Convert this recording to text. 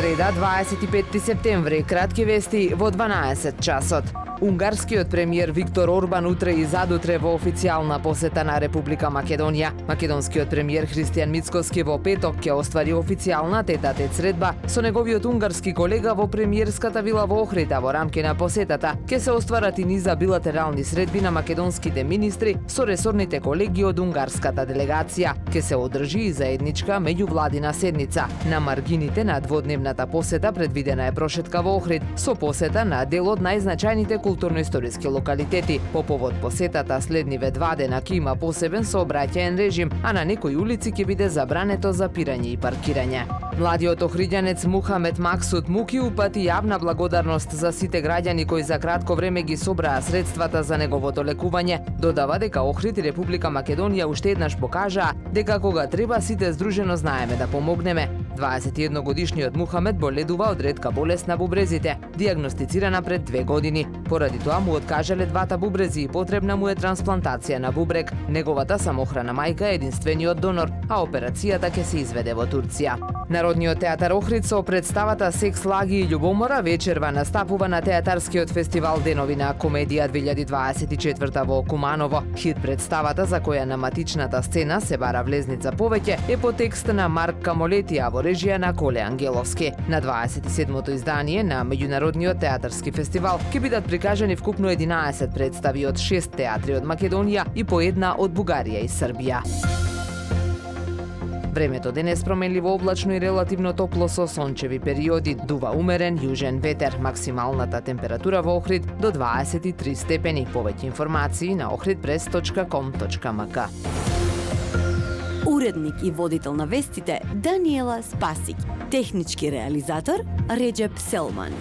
Среда, 25 септември, кратки вести во 12 часот. Унгарскиот премиер Виктор Орбан утре и задутре во официјална посета на Република Македонија. Македонскиот премиер Христијан Мицкоски во петок ќе оствари официјална тет-а-тет средба со неговиот унгарски колега во премиерската вила во Охрид, во рамки на посетата ќе се остварат и низа билатерални средби на македонските министри со ресорните колеги од унгарската делегација. Ќе се одржи и заедничка меѓувладина седница. На маргините на дводневната посета предвидена е прошетка во Охрид со посета на дел од најзначајните културно-историски локалитети. По повод посетата следниве 2 дена ќе има посебен сообраќаен режим, а на некои улици ќе биде забрането запирање и паркирање. Младиот охриѓанец Мухамед Максут Муки упати јавна благодарност за сите граѓани кои за кратко време ги собраа средствата за неговото лекување. Додава дека Охрид и Република Македонија уште еднаш покажаа дека кога треба сите здружено знаеме да помогнеме. 21-годишниот Мухамед боледува од ретка болест на бубрезите, дијагностицирана пред 2 години. Поради тоа му откажале двата бубрези и потребна му е трансплантација на бубрек. Неговата самохрана мајка е единствениот донор, а операцијата ќе се изведе во Турција. Народниот театар Охрид со представата Секс, лаги и љубомора вечерва настапува на театарскиот фестивал Денови на комедија 2024 во Куманово. Хит представата за која на матичната сцена се бара влезница повеќе е по текст на Марк Камолетија во режија на Коле Ангеловски. На 27-то издание на меѓународниот театарски фестивал ќе бидат прикажани вкупно 11 представи од 6 театри од Македонија и по една од Бугарија и Србија. Времето денес променливо облачно и релативно топло со сончеви периоди. Дува умерен јужен ветер. Максималната температура во Охрид до 23 степени. Повеќе информации на ohridpress.com.mk. Уредник и водител на вестите Даниела Спасик. Технички реализатор Реджеп Селман.